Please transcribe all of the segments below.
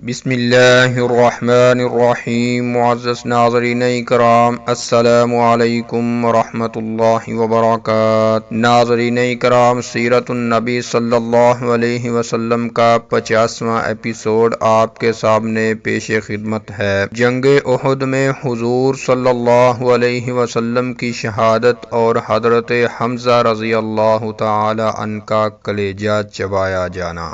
بسم اللہ الرحمن الرحیم۔ معزز ناظرین کرام، السلام علیکم ورحمۃ اللہ وبرکاتہ۔ ناظرین کرام، سیرت النبی صلی اللہ علیہ وسلم کا 50واں ایپیسوڈ آپ کے سامنے پیش خدمت ہے۔ جنگ احد میں حضور صلی اللہ علیہ وسلم کی شہادت اور حضرت حمزہ رضی اللہ تعالی عنہ کا کلیجہ چبایا جانا۔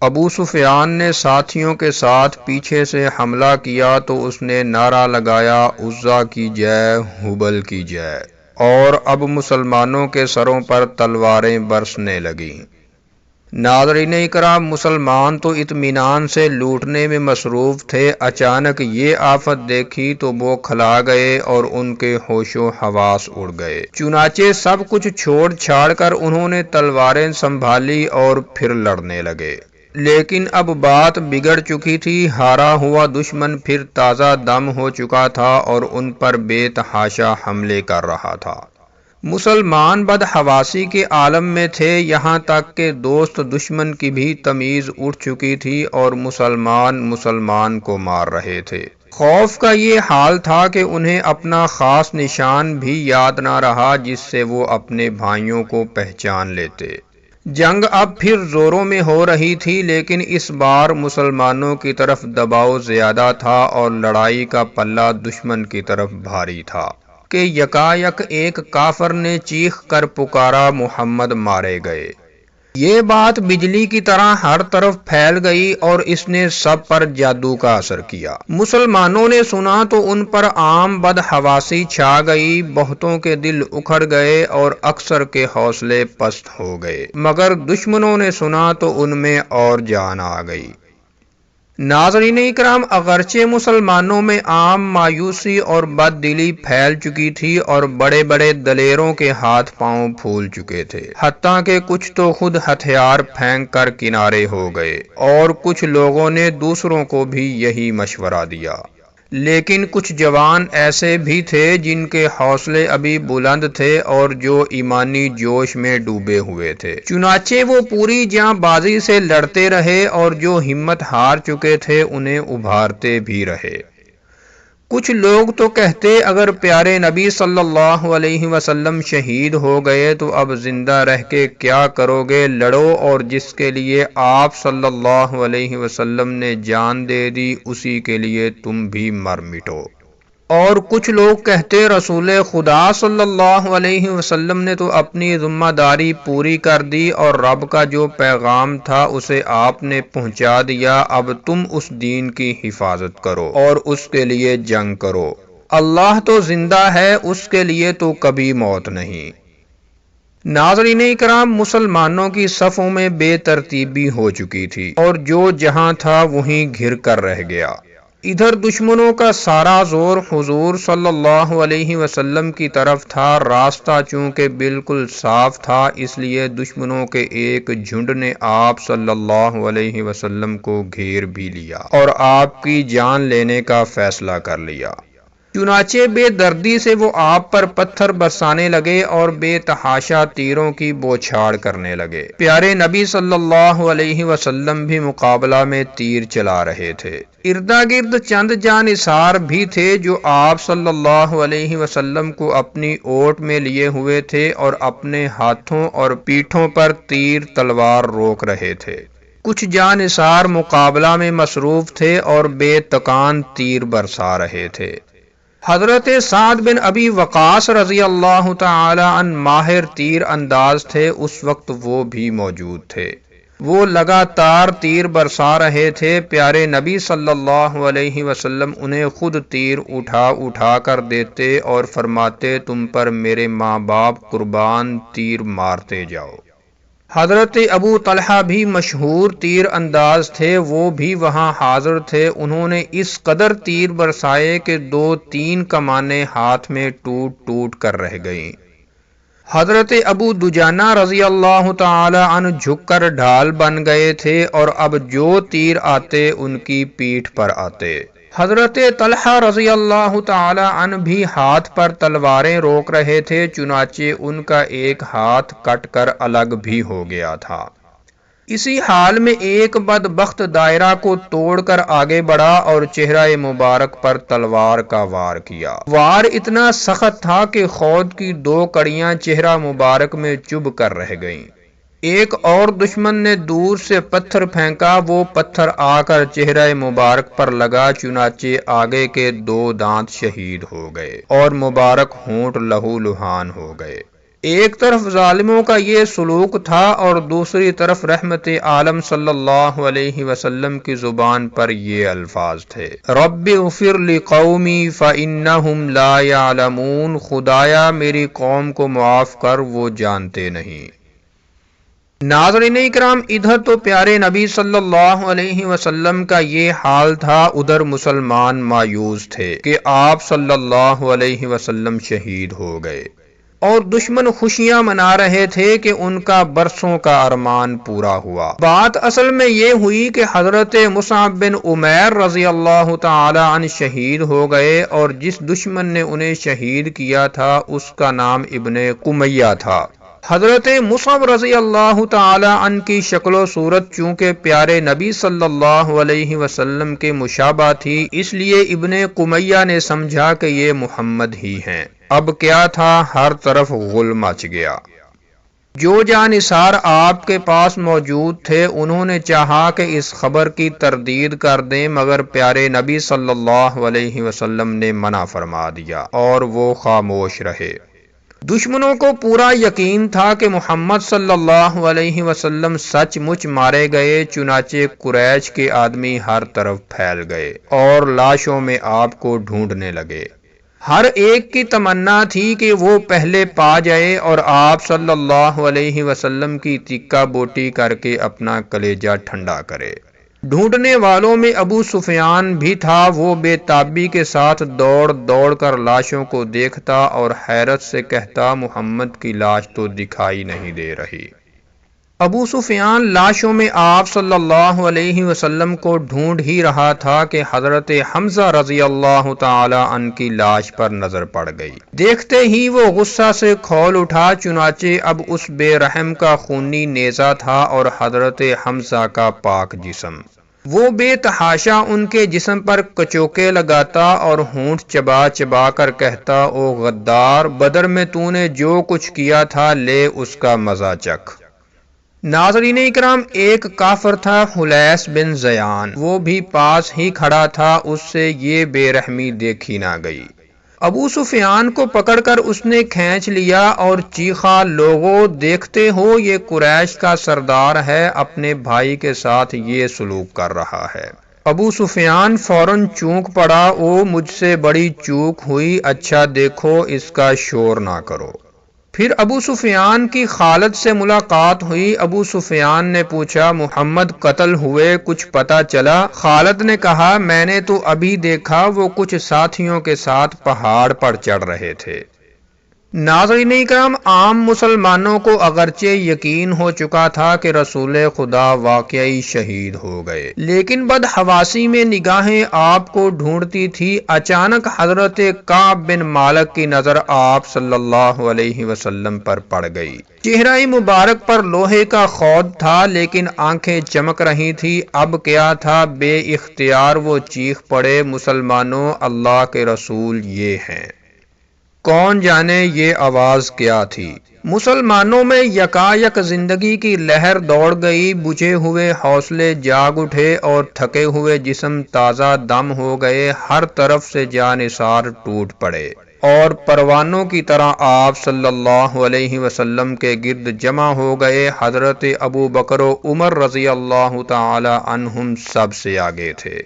ابو سفیان نے ساتھیوں کے ساتھ پیچھے سے حملہ کیا تو اس نے نعرہ لگایا، عزا کی جے، ہبل کی جے، اور اب مسلمانوں کے سروں پر تلواریں برسنے لگیں۔ ناظرین اکرام، مسلمان تو اطمینان سے لوٹنے میں مصروف تھے، اچانک یہ آفت دیکھی تو وہ کھلا گئے اور ان کے ہوش و حواس اڑ گئے۔ چنانچہ سب کچھ چھوڑ چھاڑ کر انہوں نے تلواریں سنبھالی اور پھر لڑنے لگے۔ لیکن اب بات بگڑ چکی تھی، ہارا ہوا دشمن پھر تازہ دم ہو چکا تھا اور ان پر بے تحاشا حملے کر رہا تھا۔ مسلمان بدحواسی کے عالم میں تھے، یہاں تک کہ دوست دشمن کی بھی تمیز اٹھ چکی تھی اور مسلمان کو مار رہے تھے۔ خوف کا یہ حال تھا کہ انہیں اپنا خاص نشان بھی یاد نہ رہا جس سے وہ اپنے بھائیوں کو پہچان لیتے۔ جنگ اب پھر زوروں میں ہو رہی تھی، لیکن اس بار مسلمانوں کی طرف دباؤ زیادہ تھا اور لڑائی کا پلہ دشمن کی طرف بھاری تھا کہ یکایک ایک کافر نے چیخ کر پکارا، محمد مارے گئے۔ یہ بات بجلی کی طرح ہر طرف پھیل گئی اور اس نے سب پر جادو کا اثر کیا۔ مسلمانوں نے سنا تو ان پر عام بدحواسی چھا گئی، بہتوں کے دل اکھڑ گئے اور اکثر کے حوصلے پست ہو گئے، مگر دشمنوں نے سنا تو ان میں اور جان آ گئی۔ ناظرین اکرام، اگرچہ مسلمانوں میں عام مایوسی اور بد دلی پھیل چکی تھی اور بڑے بڑے دلیروں کے ہاتھ پاؤں پھول چکے تھے، حتیٰ کہ کچھ تو خود ہتھیار پھینک کر کنارے ہو گئے اور کچھ لوگوں نے دوسروں کو بھی یہی مشورہ دیا، لیکن کچھ جوان ایسے بھی تھے جن کے حوصلے ابھی بلند تھے اور جو ایمانی جوش میں ڈوبے ہوئے تھے، چنانچہ وہ پوری جاں بازی سے لڑتے رہے اور جو ہمت ہار چکے تھے انہیں ابھارتے بھی رہے۔ کچھ لوگ تو کہتے، اگر پیارے نبی صلی اللہ علیہ وسلم شہید ہو گئے تو اب زندہ رہ کے کیا کرو گے، لڑو اور جس کے لیے آپ صلی اللہ علیہ وسلم نے جان دے دی اسی کے لیے تم بھی مر مٹو۔ اور کچھ لوگ کہتے، رسول خدا صلی اللہ علیہ وسلم نے تو اپنی ذمہ داری پوری کر دی اور رب کا جو پیغام تھا اسے آپ نے پہنچا دیا، اب تم اس دین کی حفاظت کرو اور اس کے لیے جنگ کرو، اللہ تو زندہ ہے، اس کے لیے تو کبھی موت نہیں۔ ناظرین اکرام، مسلمانوں کی صفوں میں بے ترتیبی ہو چکی تھی اور جو جہاں تھا وہیں گھر کر رہ گیا۔ ادھر دشمنوں کا سارا زور حضور صلی اللہ علیہ وسلم کی طرف تھا، راستہ چونکہ بالکل صاف تھا، اس لیے دشمنوں کے ایک جھنڈ نے آپ صلی اللہ علیہ وسلم کو گھیر بھی لیا اور آپ کی جان لینے کا فیصلہ کر لیا۔ چنانچہ بے دردی سے وہ آپ پر پتھر برسانے لگے اور بے تحاشا تیروں کی بوچھاڑ کرنے لگے۔ پیارے نبی صلی اللہ علیہ وسلم بھی مقابلہ میں تیر چلا رہے تھے۔ اردا گرد چند جانثار بھی تھے جو آپ صلی اللہ علیہ وسلم کو اپنی اوٹ میں لیے ہوئے تھے اور اپنے ہاتھوں اور پیٹھوں پر تیر تلوار روک رہے تھے۔ کچھ جانثار مقابلہ میں مصروف تھے اور بے تکان تیر برسا رہے تھے۔ حضرت سعد بن ابی وقاص رضی اللہ تعالی عنہ ماہر تیر انداز تھے، اس وقت وہ بھی موجود تھے۔ وہ لگاتار تیر برسا رہے تھے، پیارے نبی صلی اللہ علیہ وسلم انہیں خود تیر اٹھا کر دیتے اور فرماتے، تم پر میرے ماں باپ قربان، تیر مارتے جاؤ۔ حضرت ابو طلحہ بھی مشہور تیر انداز تھے، وہ بھی وہاں حاضر تھے، انہوں نے اس قدر تیر برسائے کہ 2-3 کمانیں ہاتھ میں ٹوٹ کر رہ گئیں۔ حضرت ابو دجانہ رضی اللہ تعالی عنہ جھک کر ڈھال بن گئے تھے اور اب جو تیر آتے ان کی پیٹھ پر آتے۔ حضرت طلحہ رضی اللہ تعالی عنہ بھی ہاتھ پر تلواریں روک رہے تھے، چنانچہ ان کا ایک ہاتھ کٹ کر الگ بھی ہو گیا تھا۔ اسی حال میں ایک بدبخت دائرہ کو توڑ کر آگے بڑھا اور چہرہ مبارک پر تلوار کا وار کیا۔ وار اتنا سخت تھا کہ خود کی 2 کڑیاں چہرہ مبارک میں چبھ کر رہ گئیں۔ ایک اور دشمن نے دور سے پتھر پھینکا، وہ پتھر آ کر چہرہ مبارک پر لگا، چنانچہ آگے کے 2 دانت شہید ہو گئے اور مبارک ہونٹ لہو لہان ہو گئے۔ ایک طرف ظالموں کا یہ سلوک تھا اور دوسری طرف رحمت عالم صلی اللہ علیہ وسلم کی زبان پر یہ الفاظ تھے، رب اغفر لقومی فإنہم لا یعلمون، خدایا میری قوم کو معاف کر، وہ جانتے نہیں۔ ناظرین اکرام، ادھر تو پیارے نبی صلی اللہ علیہ وسلم کا یہ حال تھا، ادھر مسلمان مایوس تھے کہ آپ صلی اللہ علیہ وسلم شہید ہو گئے، اور دشمن خوشیاں منا رہے تھے کہ ان کا برسوں کا ارمان پورا ہوا۔ بات اصل میں یہ ہوئی کہ حضرت مصعب بن عمیر رضی اللہ تعالی عنہ شہید ہو گئے، اور جس دشمن نے انہیں شہید کیا تھا اس کا نام ابن قمیہ تھا۔ حضرت مصعب رضی اللہ تعالی عنہ کی شکل و صورت چونکہ پیارے نبی صلی اللہ علیہ وسلم کے مشابہ تھی، اس لیے ابن قمیہ نے سمجھا کہ یہ محمد ہی ہیں۔ اب کیا تھا، ہر طرف غل مچ گیا۔ جو جانثار آپ کے پاس موجود تھے انہوں نے چاہا کہ اس خبر کی تردید کر دیں، مگر پیارے نبی صلی اللہ علیہ وسلم نے منع فرما دیا اور وہ خاموش رہے۔ دشمنوں کو پورا یقین تھا کہ محمد صلی اللہ علیہ وسلم سچ مچ مارے گئے، چنانچہ قریش کے آدمی ہر طرف پھیل گئے اور لاشوں میں آپ کو ڈھونڈنے لگے۔ ہر ایک کی تمنا تھی کہ وہ پہلے پا جائے اور آپ صلی اللہ علیہ وسلم کی تکہ بوٹی کر کے اپنا کلیجہ ٹھنڈا کرے۔ ڈھونڈنے والوں میں ابو سفیان بھی تھا، وہ بے تابی کے ساتھ دوڑ دوڑ کر لاشوں کو دیکھتا اور حیرت سے کہتا، محمد کی لاش تو دکھائی نہیں دے رہی۔ ابو سفیان لاشوں میں آپ صلی اللہ علیہ وسلم کو ڈھونڈ ہی رہا تھا کہ حضرت حمزہ رضی اللہ تعالی عنہ کی لاش پر نظر پڑ گئی۔ دیکھتے ہی وہ غصہ سے کھول اٹھا، چنانچہ اب اس بے رحم کا خونی نیزہ تھا اور حضرت حمزہ کا پاک جسم۔ وہ بے تحاشا ان کے جسم پر کچوکے لگاتا اور ہونٹ چبا چبا کر کہتا، او غدار، بدر میں تو نے جو کچھ کیا تھا لے اس کا مزہ چکھ۔ ناظرین اکرام، ایک کافر تھا حلیس بن زیان، وہ بھی پاس ہی کھڑا تھا، اس سے یہ بے رحمی دیکھی نہ گئی۔ ابو سفیان کو پکڑ کر اس نے کھینچ لیا اور چیخا، لوگو دیکھتے ہو یہ قریش کا سردار ہے، اپنے بھائی کے ساتھ یہ سلوک کر رہا ہے۔ ابو سفیان فوراً چونک پڑا، او مجھ سے بڑی چوک ہوئی، اچھا دیکھو اس کا شور نہ کرو۔ پھر ابو سفیان کی خالد سے ملاقات ہوئی۔ ابو سفیان نے پوچھا، محمد قتل ہوئے، کچھ پتہ چلا؟ خالد نے کہا، میں نے تو ابھی دیکھا وہ کچھ ساتھیوں کے ساتھ پہاڑ پر چڑھ رہے تھے۔ ناظرین اکرام، عام مسلمانوں کو اگرچہ یقین ہو چکا تھا کہ رسول خدا واقعی شہید ہو گئے، لیکن بدحواسی میں نگاہیں آپ کو ڈھونڈتی تھی۔ اچانک حضرت کعب بن مالک کی نظر آپ صلی اللہ علیہ وسلم پر پڑ گئی۔ چہرہ مبارک پر لوہے کا خود تھا لیکن آنکھیں چمک رہی تھی۔ اب کیا تھا، بے اختیار وہ چیخ پڑے، مسلمانوں، اللہ کے رسول یہ ہیں۔ کون جانے یہ آواز کیا تھی؟ مسلمانوں میں یکایک زندگی کی لہر دوڑ گئی، بجھے ہوئے حوصلے جاگ اٹھے اور تھکے ہوئے جسم تازہ دم ہو گئے، ہر طرف سے جانثار ٹوٹ پڑے اور پروانوں کی طرح آپ صلی اللہ علیہ وسلم کے گرد جمع ہو گئے۔ حضرت ابو بکر و عمر رضی اللہ تعالی عنہم سب سے آگے تھے۔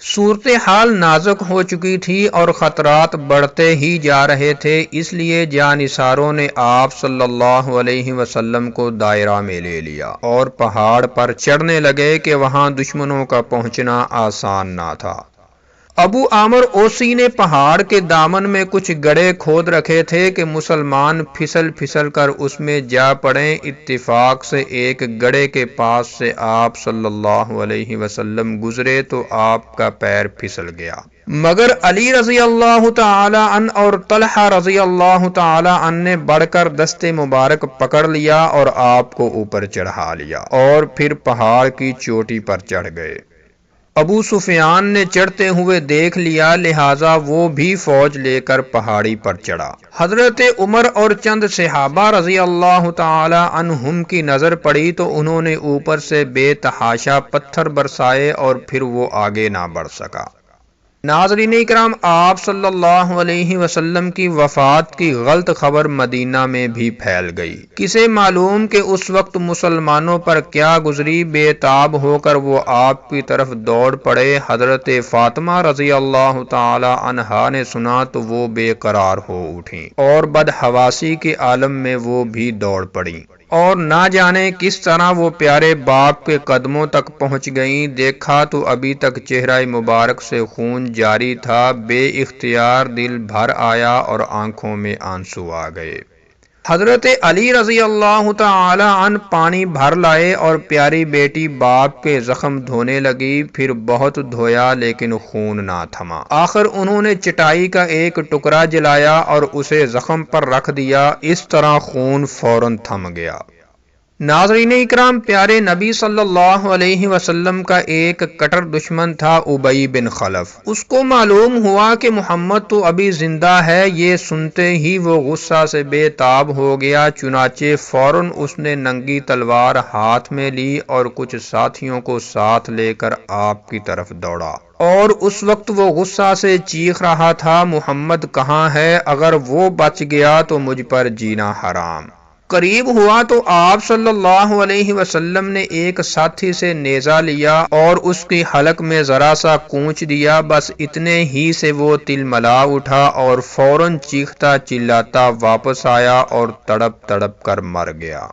صورتحال نازک ہو چکی تھی اور خطرات بڑھتے ہی جا رہے تھے، اس لیے جانثاروں نے آپ صلی اللہ علیہ وسلم کو دائرہ میں لے لیا اور پہاڑ پر چڑھنے لگے کہ وہاں دشمنوں کا پہنچنا آسان نہ تھا۔ ابو عامر اوسی نے پہاڑ کے دامن میں کچھ گڑھے کھود رکھے تھے کہ مسلمان پھسل پھسل کر اس میں جا پڑیں۔ اتفاق سے ایک گڑھے کے پاس سے آپ صلی اللہ علیہ وسلم گزرے تو آپ کا پیر پھسل گیا۔ مگر علی رضی اللہ تعالی عنہ اور طلحہ رضی اللہ تعالی عنہ نے بڑھ کر دست مبارک پکڑ لیا اور آپ کو اوپر چڑھا لیا اور پھر پہاڑ کی چوٹی پر چڑھ گئے۔ ابو سفیان نے چڑھتے ہوئے دیکھ لیا، لہٰذا وہ بھی فوج لے کر پہاڑی پر چڑھا۔ حضرت عمر اور چند صحابہ رضی اللہ تعالی عنہم کی نظر پڑی تو انہوں نے اوپر سے بے تحاشا پتھر برسائے اور پھر وہ آگے نہ بڑھ سکا۔ ناظرین اکرام، آپ صلی اللہ علیہ وسلم کی وفات کی غلط خبر مدینہ میں بھی پھیل گئی۔ کسے معلوم کہ اس وقت مسلمانوں پر کیا گزری، بے تاب ہو کر وہ آپ کی طرف دوڑ پڑے۔ حضرت فاطمہ رضی اللہ تعالی عنہا نے سنا تو وہ بے قرار ہو اٹھیں اور بدحواسی کے عالم میں وہ بھی دوڑ پڑیں اور نہ جانے کس طرح وہ پیارے باپ کے قدموں تک پہنچ گئیں۔ دیکھا تو ابھی تک چہرہ مبارک سے خون جاری تھا، بے اختیار دل بھر آیا اور آنکھوں میں آنسو آ گئے۔ حضرت علی رضی اللہ تعالی عنہ پانی بھر لائے اور پیاری بیٹی باپ کے زخم دھونے لگی۔ پھر بہت دھویا لیکن خون نہ تھما۔ آخر انہوں نے چٹائی کا ایک ٹکڑا جلایا اور اسے زخم پر رکھ دیا، اس طرح خون فوراً تھم گیا۔ ناظرین اکرام، پیارے نبی صلی اللہ علیہ وسلم کا ایک کٹر دشمن تھا، ابی بن خلف۔ اس کو معلوم ہوا کہ محمد تو ابھی زندہ ہے۔ یہ سنتے ہی وہ غصہ سے بے تاب ہو گیا، چنانچہ فوراً اس نے ننگی تلوار ہاتھ میں لی اور کچھ ساتھیوں کو ساتھ لے کر آپ کی طرف دوڑا۔ اور اس وقت وہ غصہ سے چیخ رہا تھا، محمد کہاں ہے؟ اگر وہ بچ گیا تو مجھ پر جینا حرام۔ قریب ہوا تو آپ صلی اللہ علیہ وسلم نے ایک ساتھی سے نیزہ لیا اور اس کی حلق میں ذرا سا کونچ دیا، بس اتنے ہی سے وہ تلملا اٹھا اور فوراً چیختا چلاتا واپس آیا اور تڑپ تڑپ کر مر گیا۔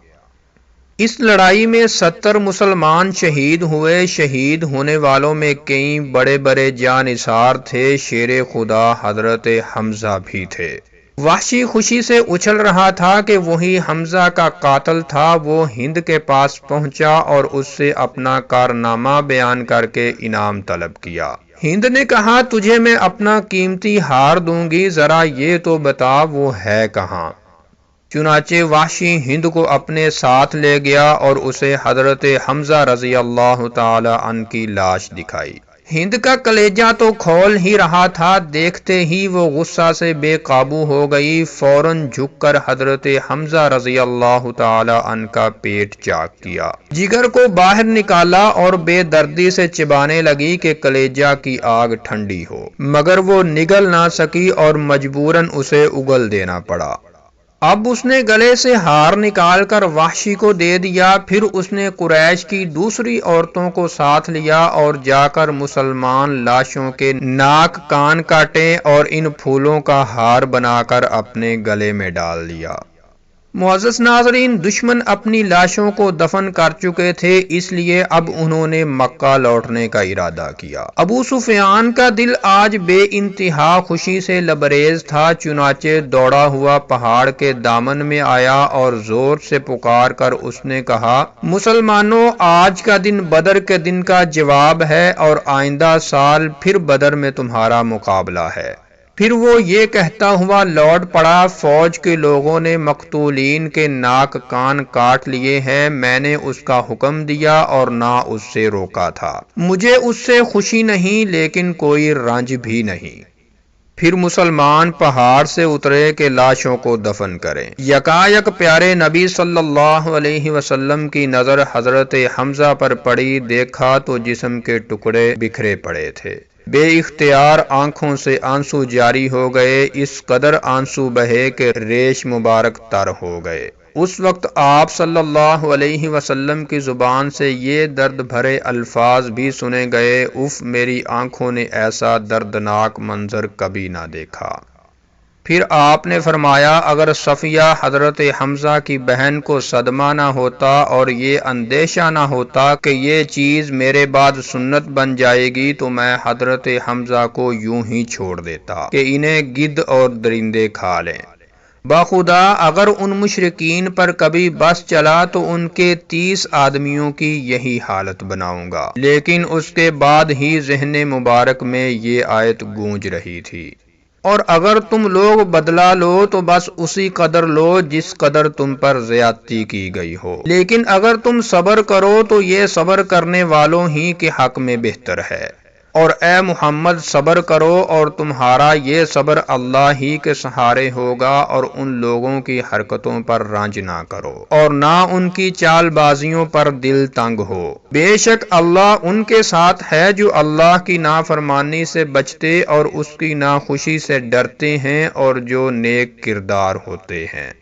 اس لڑائی میں 70 مسلمان شہید ہوئے۔ شہید ہونے والوں میں کئی بڑے بڑے جانثار تھے، شیر خدا حضرت حمزہ بھی تھے۔ وحشی خوشی سے اچھل رہا تھا کہ وہی حمزہ کا قاتل تھا۔ وہ ہند کے پاس پہنچا اور اس سے اپنا کارنامہ بیان کر کے انعام طلب کیا۔ ہند نے کہا، تجھے میں اپنا قیمتی ہار دوں گی، ذرا یہ تو بتا وہ ہے کہاں؟ چنانچہ وحشی ہند کو اپنے ساتھ لے گیا اور اسے حضرت حمزہ رضی اللہ تعالی عنہ کی لاش دکھائی۔ ہند کا کلیجہ تو کھول ہی رہا تھا، دیکھتے ہی وہ غصہ سے بے قابو ہو گئی، فوراً جھک کر حضرت حمزہ رضی اللہ تعالی عنہ کا پیٹ چاک کیا، جگر کو باہر نکالا اور بے دردی سے چبانے لگی کہ کلیجہ کی آگ ٹھنڈی ہو، مگر وہ نگل نہ سکی اور مجبوراً اسے اگل دینا پڑا۔ اب اس نے گلے سے ہار نکال کر وحشی کو دے دیا، پھر اس نے قریش کی دوسری عورتوں کو ساتھ لیا اور جا کر مسلمان لاشوں کے ناک کان کاٹے اور ان پھولوں کا ہار بنا کر اپنے گلے میں ڈال لیا۔ معزز ناظرین، دشمن اپنی لاشوں کو دفن کر چکے تھے، اس لیے اب انہوں نے مکہ لوٹنے کا ارادہ کیا۔ ابو سفیان کا دل آج بے انتہا خوشی سے لبریز تھا، چنانچہ دوڑا ہوا پہاڑ کے دامن میں آیا اور زور سے پکار کر اس نے کہا، مسلمانوں، آج کا دن بدر کے دن کا جواب ہے اور آئندہ سال پھر بدر میں تمہارا مقابلہ ہے۔ پھر وہ یہ کہتا ہوا لوٹ پڑا، فوج کے لوگوں نے مقتولین کے ناک کان کاٹ لیے ہیں، میں نے اس کا حکم دیا اور نہ اس سے روکا تھا، مجھے اس سے خوشی نہیں لیکن کوئی رنج بھی نہیں۔ پھر مسلمان پہاڑ سے اترے کہ لاشوں کو دفن کریں۔ یکایک پیارے نبی صلی اللہ علیہ وسلم کی نظر حضرت حمزہ پر پڑی، دیکھا تو جسم کے ٹکڑے بکھرے پڑے تھے، بے اختیار آنکھوں سے آنسو جاری ہو گئے، اس قدر آنسو بہے کہ ریش مبارک تر ہو گئے۔ اس وقت آپ صلی اللہ علیہ وسلم کی زبان سے یہ درد بھرے الفاظ بھی سنے گئے، اف، میری آنکھوں نے ایسا دردناک منظر کبھی نہ دیکھا۔ پھر آپ نے فرمایا، اگر صفیہ حضرت حمزہ کی بہن کو صدمہ نہ ہوتا اور یہ اندیشہ نہ ہوتا کہ یہ چیز میرے بعد سنت بن جائے گی تو میں حضرت حمزہ کو یوں ہی چھوڑ دیتا کہ انہیں گدھ اور درندے کھا لیں، بخدا اگر ان مشرکین پر کبھی بس چلا تو ان کے 30 آدمیوں کی یہی حالت بناؤں گا۔ لیکن اس کے بعد ہی ذہن مبارک میں یہ آیت گونج رہی تھی، اور اگر تم لوگ بدلہ لو تو بس اسی قدر لو جس قدر تم پر زیادتی کی گئی ہو، لیکن اگر تم صبر کرو تو یہ صبر کرنے والوں ہی کے حق میں بہتر ہے۔ اور اے محمد صبر کرو، اور تمہارا یہ صبر اللہ ہی کے سہارے ہوگا، اور ان لوگوں کی حرکتوں پر رنج نہ کرو اور نہ ان کی چال بازیوں پر دل تنگ ہو۔ بے شک اللہ ان کے ساتھ ہے جو اللہ کی نافرمانی سے بچتے اور اس کی ناخوشی سے ڈرتے ہیں اور جو نیک کردار ہوتے ہیں۔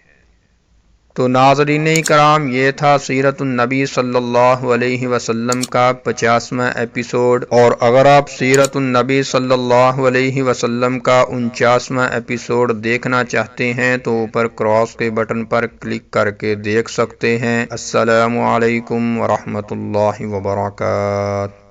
تو ناظرین کرام، یہ تھا سیرت النبی صلی اللہ علیہ وسلم کا 50واں ایپیسوڈ، اور اگر آپ سیرت النبی صلی اللہ علیہ وسلم کا 49واں ایپیسوڈ دیکھنا چاہتے ہیں تو اوپر کراس کے بٹن پر کلک کر کے دیکھ سکتے ہیں۔ السلام علیکم ورحمۃ اللہ وبرکاتہ۔